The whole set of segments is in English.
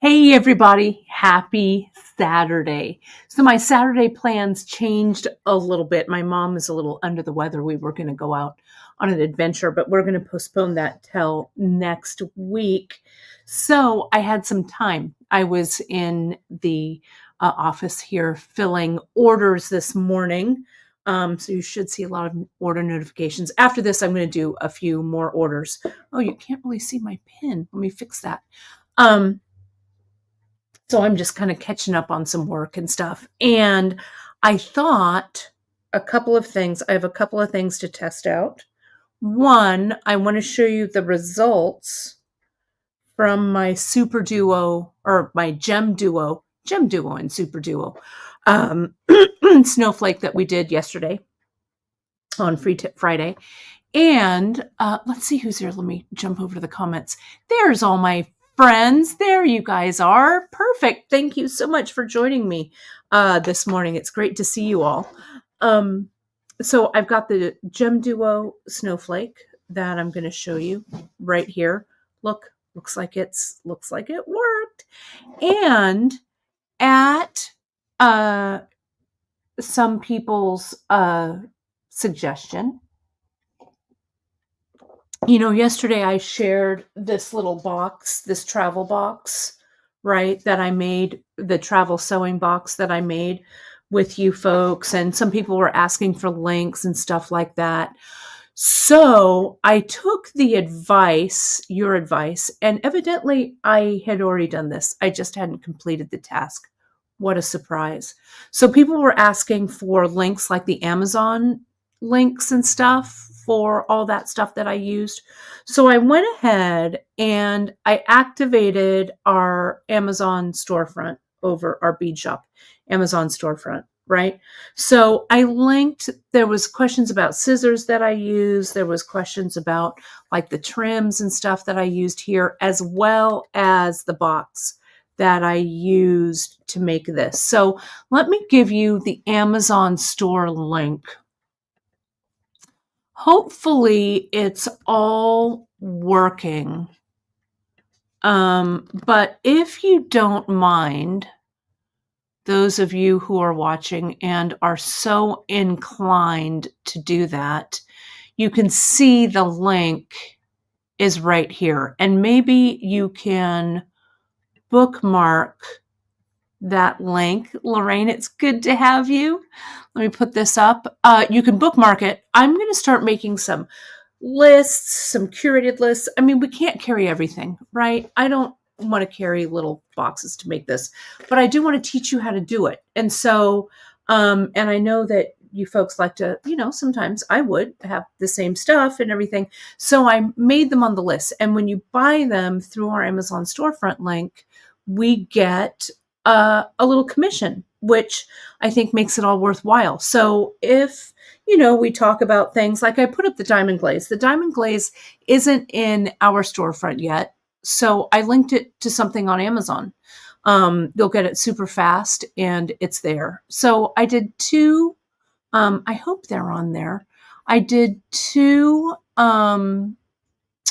Hey everybody, happy Saturday. So my Saturday plans changed a little bit. My mom is a little under the weather. We were going to go out on an adventure, but we're going to postpone that till next week. So I had some time. I was in the office here filling orders this morning. So you should see a lot of order notifications. After this, I'm going to do a few more orders. Oh, you can't really see my pin. Let me fix that. So I'm just kind of catching up on some work and stuff. And I thought a couple of things. I have a couple of things to test out. One, I want to show you the results from my Super Duo or my GemDuo and Super Duo Snowflake that we did yesterday on Free Tip Friday. And let's see who's here. Let me jump over to the comments. There's all my friends. There you guys are. Perfect. Thank you so much for joining me this morning. It's great to see you all. So I've got the GemDuo Snowflake that I'm going to show you right here. Looks like it worked. And at some people's suggestion, yesterday I shared this little box, this travel box, right, that I made, the travel sewing box that I made with you folks. And some people were asking for links and stuff like that. So I took the advice, your advice, and evidently I had already done this. I just hadn't completed the task. What a surprise. So people were asking for links like the Amazon links and stuff for all that stuff that I used. So I went ahead and I activated our Amazon storefront over our bead shop, Amazon storefront, right? So I linked, there was questions about scissors that I used. There was questions about like the trims and stuff that I used here, as well as the box that I used to make this. So let me give you the Amazon store link. Hopefully it's all working. But if you don't mind, those of you who are watching and are so inclined to do that, you can see the link is right here. And maybe you can bookmark that link. Lorraine, it's good to have you. Let me put this up. You can bookmark it. I'm going to start making some lists, some curated lists. I mean, we can't carry everything, right? I don't want to carry little boxes to make this, but I do want to teach you how to do it. And so, and I know that you folks like to, sometimes I would have the same stuff and everything. So I made them on the list. And when you buy them through our Amazon storefront link, we get a little commission, which I think makes it all worthwhile. So if, we talk about things like I put up the diamond glaze. The diamond glaze isn't in our storefront yet. So I linked it to something on Amazon. You'll get it super fast and it's there. So I did two, I hope they're on there. I did two,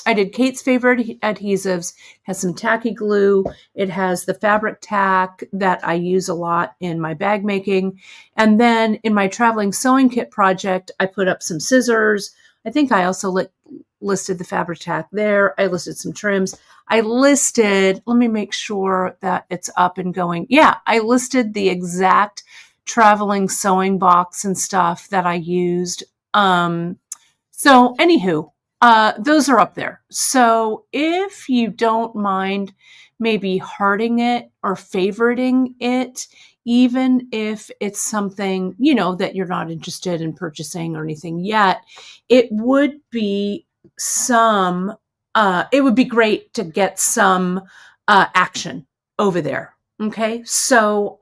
I did Kate's favorite adhesives, has some tacky glue. It has the fabric tack that I use a lot in my bag making. And then in my traveling sewing kit project, I put up some scissors. I think I also listed the fabric tack there. I listed some trims. Let me make sure that it's up and going. Yeah, I listed the exact traveling sewing box and stuff that I used. So anywho, those are up there. So if you don't mind maybe hearting it or favoriting it, even if it's something, that you're not interested in purchasing or anything yet, it would be great to get some action over there. Okay. So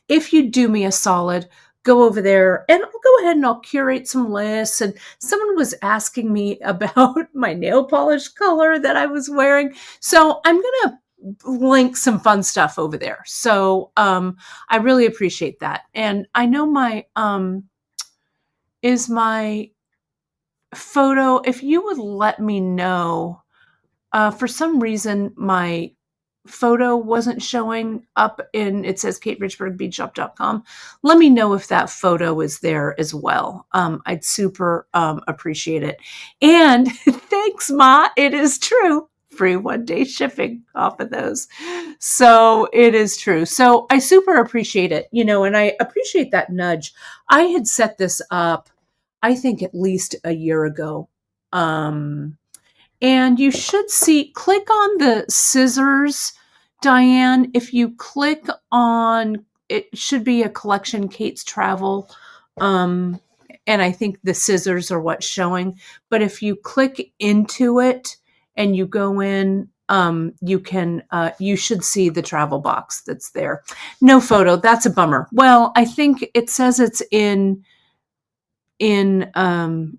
if you do me a solid, go over there and I'll go ahead and I'll curate some lists. And someone was asking me about my nail polish color that I was wearing. So I'm going to link some fun stuff over there. So I really appreciate that. And I know my photo, if you would let me know, for some reason, my photo wasn't showing up it says kateridgeburgbeadshop.com. Let me know if that photo is there as well. I'd super appreciate it. And thanks, Ma. It is true. Free 1-day shipping off of those. So it is true. So I super appreciate it, and I appreciate that nudge. I had set this up, I think at least a year ago. And you should click on the scissors, Diane. If you click on, it should be a collection, Kate's Travel. And I think the scissors are what's showing. But if you click into it and you go in, you should see the travel box that's there. No photo. That's a bummer. Well, I think it says it's in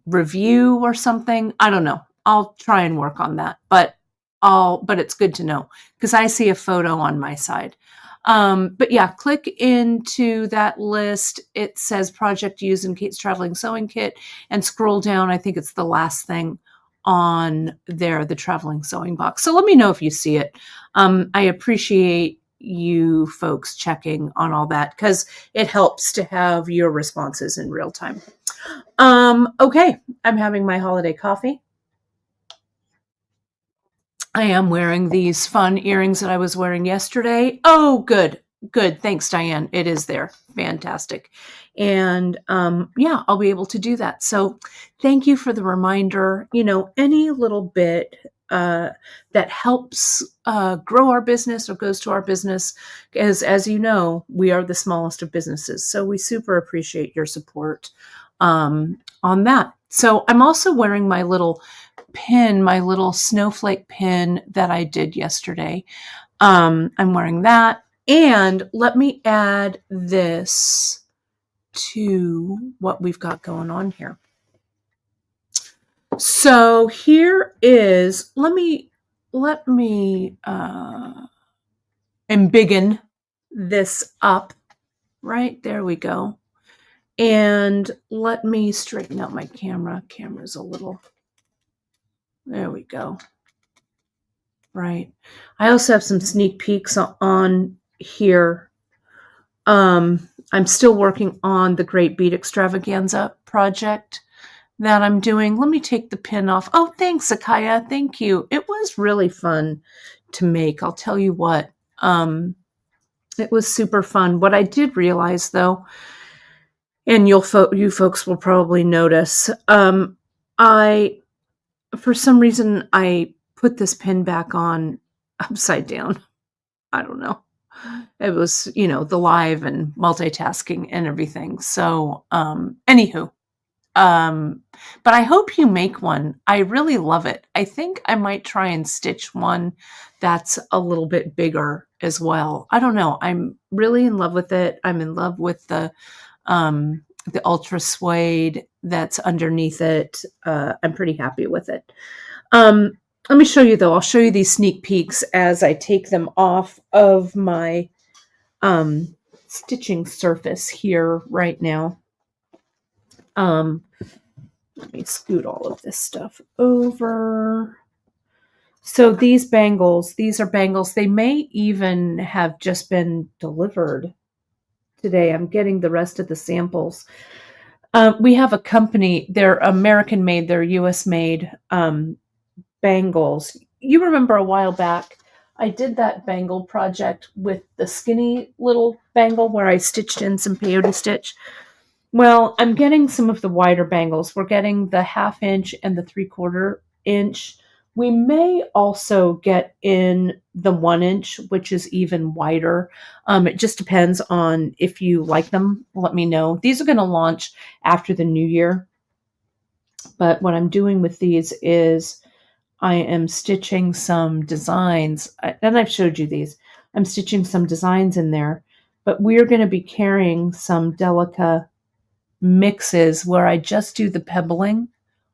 review or something. I don't know. I'll try and work on that, but it's good to know because I see a photo on my side. But yeah, click into that list. It says project used in Kate's Traveling Sewing Kit, and scroll down. I think it's the last thing on there, the traveling sewing box. So let me know if you see it. I appreciate you folks checking on all that because it helps to have your responses in real time. Okay, I'm having my holiday coffee. I am wearing these fun earrings that I was wearing yesterday. Oh, good. Good. Thanks, Diane. It is there. Fantastic. And yeah, I'll be able to do that. So thank you for the reminder. Any little bit that helps grow our business or goes to our business, as you know, we are the smallest of businesses. So we super appreciate your support on that. So I'm also wearing my little pin, my little snowflake pin that I did yesterday. I'm wearing that. And let me add this to what we've got going on here. So here is, let me embiggen this up. Right, there we go. And let me straighten out my camera. Camera's a little, there we go. Right. I also have some sneak peeks on here. I'm still working on the Great Bead Extravaganza project that I'm doing. Let me take the pin off. Oh, thanks, Akaya. Thank you. It was really fun to make. I'll tell you what. It was super fun. What I did realize, though, and you folks will probably notice, for some reason, I put this pin back on upside down. I don't know. It was, the live and multitasking and everything. So, anywho, but I hope you make one. I really love it. I think I might try and stitch one that's a little bit bigger as well. I don't know. I'm really in love with it. I'm in love with the ultra suede that's underneath it. I'm pretty happy with it. Let me show you though. I'll show you these sneak peeks as I take them off of my stitching surface here right now. Let me scoot all of this stuff over. So these are bangles. They may even have just been delivered today. I'm getting the rest of the samples. We have a company, they're American made, they're US made bangles. You remember a while back, I did that bangle project with the skinny little bangle where I stitched in some peyote stitch. Well, I'm getting some of the wider bangles. We're getting the 1/2 inch and the 3/4 inch. We may also get in the 1 inch, which is even wider. It just depends on if you like them. Let me know. These are going to launch after the new year. But what I'm doing with these is I am stitching some designs, and I've showed you these. I'm stitching some designs in there, but we're going to be carrying some Delica mixes where I just do the pebbling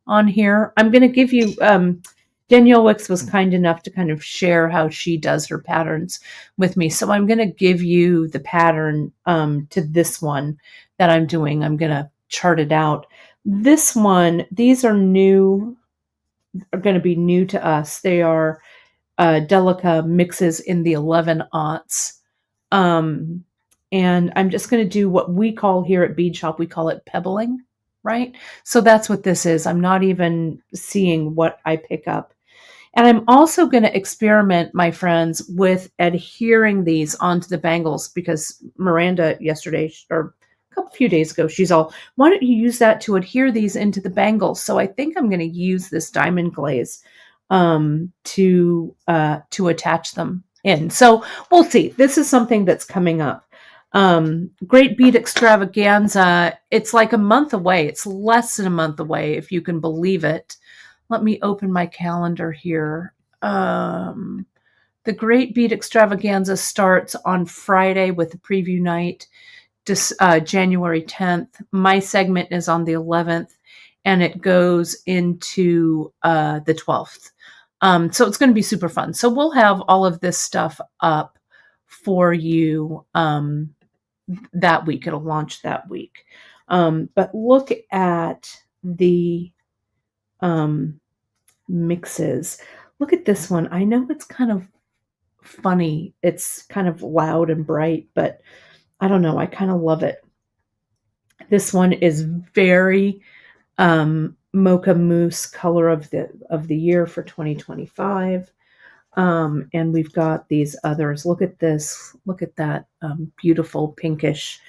on here. I'm going to give you, Danielle Wicks was kind enough to kind of share how she does her patterns with me. So I'm going to give you the pattern to this one that I'm doing. I'm going to chart it out. This one, these are going to be new to us. They are Delica mixes in the 11/aughts. And I'm just going to do what we call here at Bead Shop, we call it pebbling, right? So that's what this is. I'm not even seeing what I pick up. And I'm also going to experiment, my friends, with adhering these onto the bangles, because Miranda yesterday, or a few days ago, she's all, why don't you use that to adhere these into the bangles? So I think I'm going to use this diamond glaze to attach them in. So we'll see. This is something that's coming up. Great Bead Extravaganza. It's like a month away. It's less than a month away, if you can believe it. Let me open my calendar here. The Great Bead Extravaganza starts on Friday with the preview night, January 10th. My segment is on the 11th, and it goes into the 12th. So it's going to be super fun. So we'll have all of this stuff up for you that week. It'll launch that week. But look at the mixes. Look at this one. I know it's kind of funny. It's kind of loud and bright, but I don't know. I kind of love it. This one is very mocha mousse color of the year for 2025. And we've got these others. Look at this. Look at that beautiful pinkish,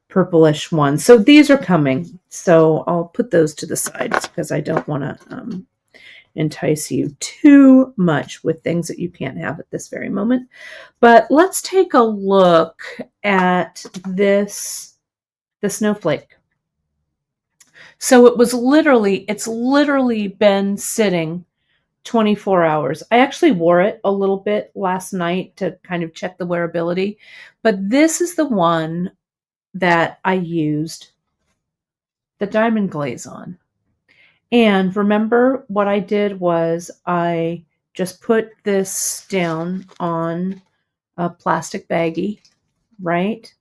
purplish one. So these are coming. So I'll put those to the side because I don't want to entice you too much with things that you can't have at this very moment. But let's take a look at this, the Snowflake. So it's literally been sitting 24 hours. I actually wore it a little bit last night to kind of check the wearability, but this is the one that I used the diamond glaze on. And remember what I did was I just put this down on a plastic baggie, right?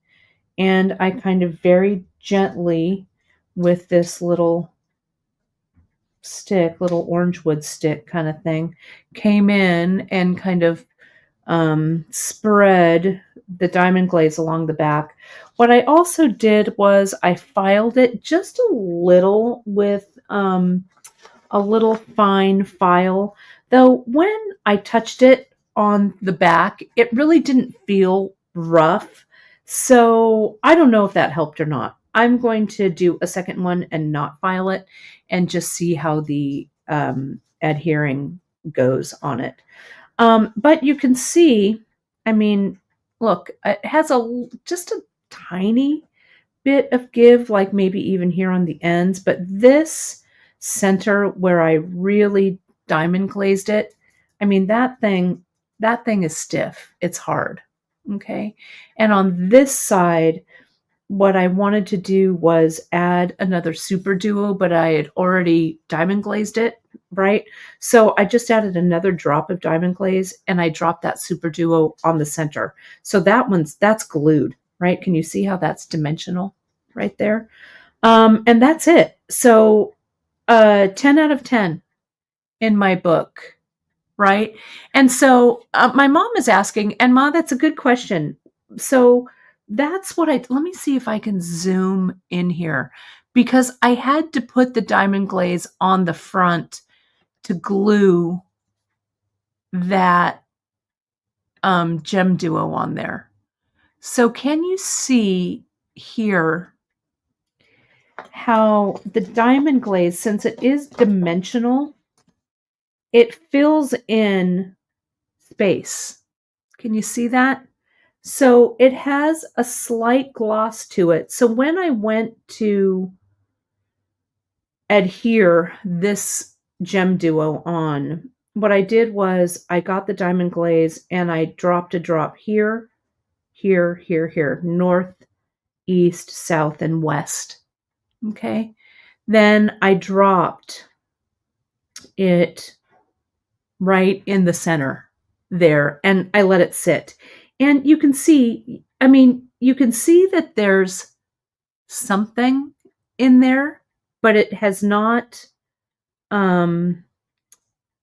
And I kind of very gently, with this little stick, little orange wood stick kind of thing, came in and kind of spread the diamond glaze along the back. What I also did was I filed it just a little with a little fine file, though when I touched it on the back, it really didn't feel rough. So I don't know if that helped or not. I'm going to do a second one and not file it and just see how the adhering goes on it. But you can see, I mean, look, it has just a tiny bit of give, like maybe even here on the ends, but this center where I really diamond glazed it, I mean, that thing is stiff. It's hard. Okay. And on this side, what I wanted to do was add another Super Duo, but I had already diamond glazed it, right? So I just added another drop of diamond glaze and I dropped that Super Duo on the center. So that's glued, right? Can you see how that's dimensional right there? And that's it. So 10 out of 10 in my book, right? And so my mom is asking, and Ma, that's a good question. So that's what let me see if I can zoom in here, because I had to put the diamond glaze on the front to glue that GemDuo on there. So can you see here how the diamond glaze, since it is dimensional, it fills in space? Can you see that? So it has a slight gloss to it. So when I went to adhere this GemDuo on, what I did was I got the diamond glaze and I dropped a drop here, here, here, here, north, east, south, and west. Okay. Then I dropped it right in the center there and I let it sit. And you can see, I mean, you can see that there's something in there, but it has not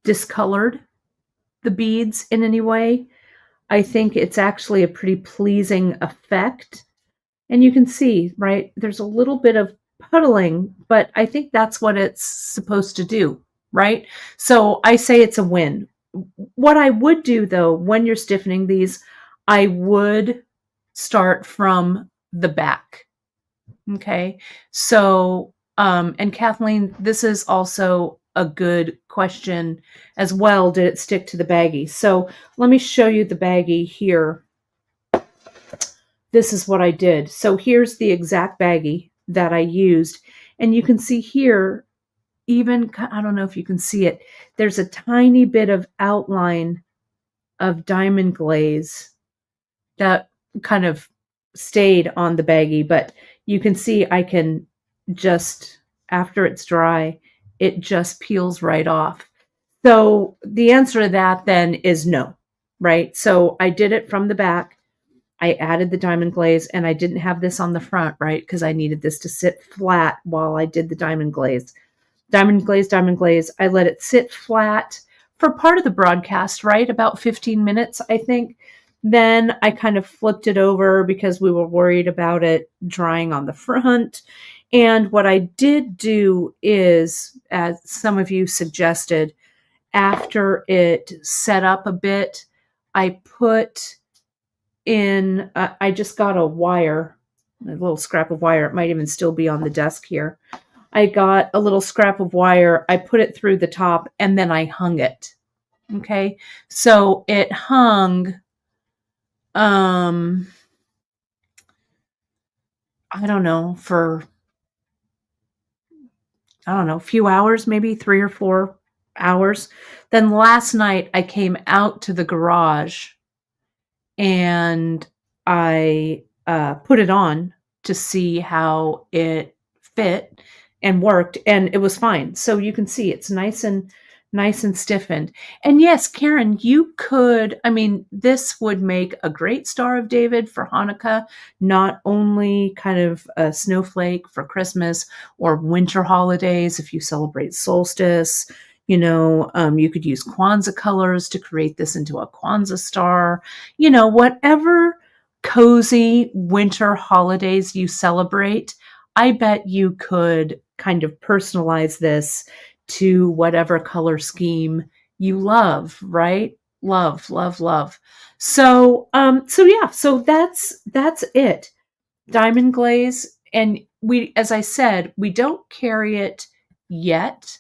discolored the beads in any way. I think it's actually a pretty pleasing effect. And you can see, right, there's a little bit of puddling, but I think that's what it's supposed to do, right? So I say it's a win. What I would do though, when you're stiffening these, I would start from the back. Okay. So, and Kathleen, this is also a good question as well. Did it stick to the baggie? So let me show you the baggie here. This is what I did. So here's the exact baggie that I used. And you can see here, even, I don't know if you can see it, there's a tiny bit of outline of diamond glaze that kind of stayed on the baggie, but you can see I can just, after it's dry, it just peels right off. So the answer to that then is no, right? So I did it from the back. I added the diamond glaze, and I didn't have this on the front, right? Because I needed this to sit flat while I did the diamond glaze. Diamond glaze, diamond glaze. I let it sit flat for part of the broadcast, right? About 15 minutes, I think. Then I kind of flipped it over because we were worried about it drying on the front. And what I did do is, as some of you suggested, after it set up a bit, I put in, I just got a wire, a little scrap of wire. It might even still be on the desk here. I got a little scrap of wire. I put it through the top and then I hung it. Okay. So it hung, I don't know, for, a few hours, maybe 3 or 4 hours. Then last night I came out to the garage and I put it on to see how it fit and worked, and it was fine. So you can see it's nice and stiffened. And yes, Karen, you could, I mean, this would make a great Star of David for Hanukkah, not only kind of a snowflake for Christmas or winter holidays if you celebrate solstice. You could use Kwanzaa colors to create this into a Kwanzaa star. Whatever cozy winter holidays you celebrate, I bet you could kind of personalize this to whatever color scheme you love, right? Love, love, love. So yeah, so that's it. Diamond glaze, and we, as I said, we don't carry it yet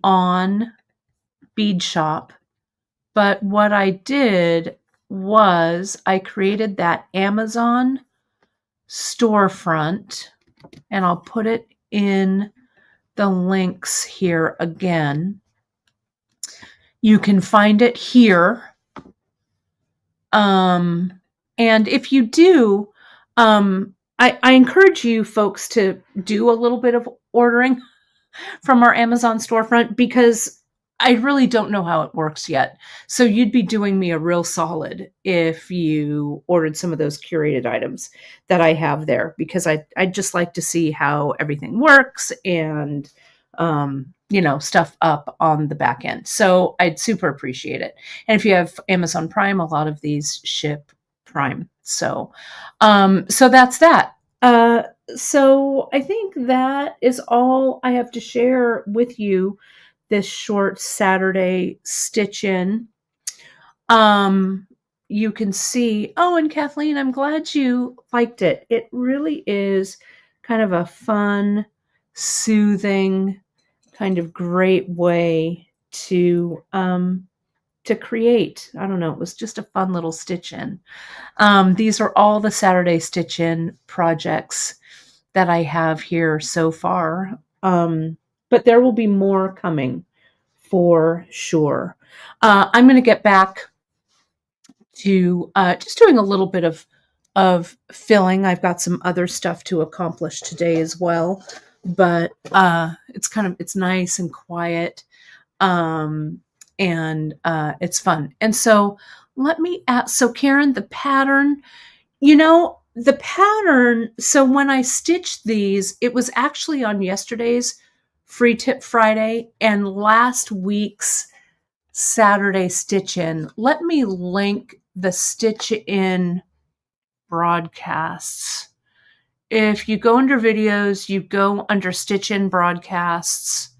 on Bead Shop, but what I did was I created that Amazon storefront, and I'll put it in the links here again. You can find it here. And if you do, I encourage you folks to do a little bit of ordering from our Amazon storefront because I really don't know how it works yet. So you'd be doing me a real solid if you ordered some of those curated items that I have there, because I'd just like to see how everything works and, stuff up on the back end. So I'd super appreciate it. And if you have Amazon Prime, a lot of these ship Prime. So that's that. So I think that is all I have to share with you this short Saturday stitch in. You can see, and Kathleen, I'm glad you liked it. It really is kind of a fun, soothing, kind of great way to create. I don't know. It was just a fun little stitch in. These are all the Saturday stitch in projects that I have here so far. But there will be more coming for sure. I'm going to get back to just doing a little bit of filling. I've got some other stuff to accomplish today as well, but it's nice and quiet, and it's fun. And so let me ask, so Karen, the pattern, so when I stitched these, it was actually on yesterday's Free Tip Friday and last week's Saturday Stitch In. Let me link the Stitch In broadcasts. If you go under videos, you go under Stitch In broadcasts.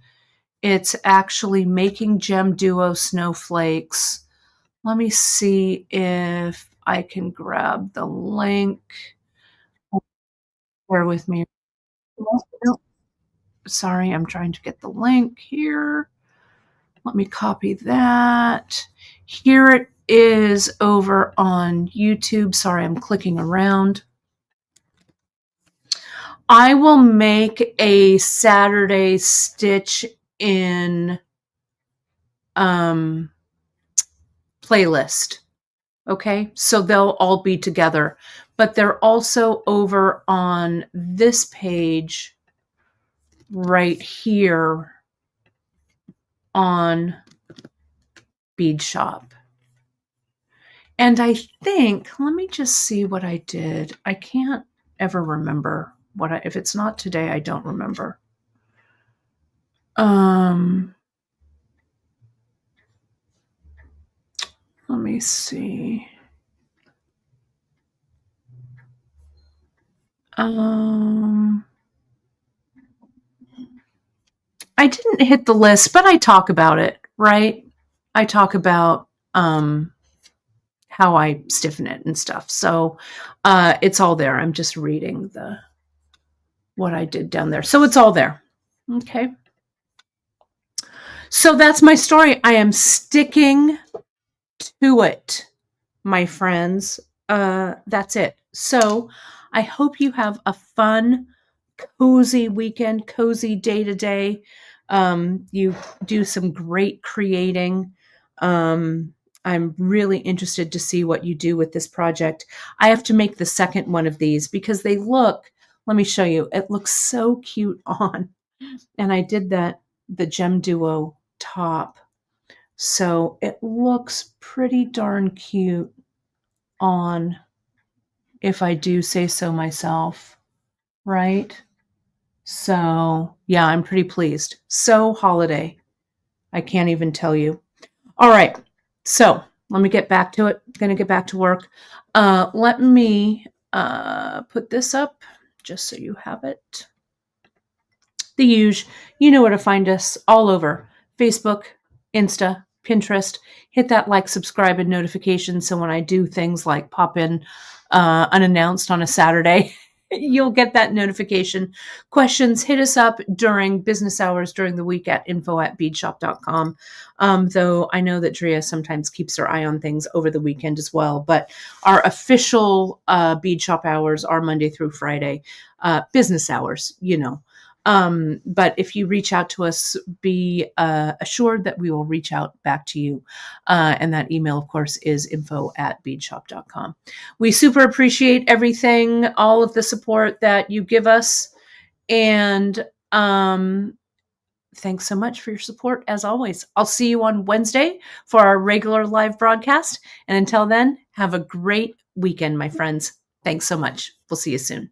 It's actually making GemDuo snowflakes. Let me see if I can grab the link. Bear with me. Sorry, I'm trying to get the link here. Let me copy that. Here it is over on YouTube. Sorry, I'm clicking around. I will make a Saturday Stitch In playlist. Okay, so they'll all be together, but they're also over on this page right here on Bead Shop. And I think, let me just see what I did. I can't ever remember if it's not today, I don't remember. Let me see. I didn't hit the list, but I talk about it, right? I talk about how I stiffen it and stuff. So it's all there. I'm just reading what I did down there. So it's all there. Okay. So that's my story. I am sticking to it, my friends. That's it. So I hope you have a fun, cozy weekend, cozy day to day. You do some great creating. I'm really interested to see what you do with this project. I have to make the second one of these because they look, let me show you, it looks so cute on. And I did the GemDuo top. So it looks pretty darn cute on, if I do say so myself, right? So yeah, I'm pretty pleased. So holiday. I can't even tell you. All right. So let me get back to it. I'm going to get back to work. Let me put this up just so you have it. The usual. You know where to find us all over. Facebook, Insta, Pinterest. Hit that like, subscribe, and notification so when I do things like pop in unannounced on a Saturday, you'll get that notification. Questions, hit us up during business hours during the week at info@beadshop.com. Though I know that Drea sometimes keeps her eye on things over the weekend as well. But our official bead shop hours are Monday through Friday, business hours, you know. But if you reach out to us, be assured that we will reach out back to you. And that email, of course, is info@beadshop.com. We super appreciate everything, all of the support that you give us. And thanks so much for your support, as always. I'll see you on Wednesday for our regular live broadcast. And until then, have a great weekend, my friends. Thanks so much. We'll see you soon.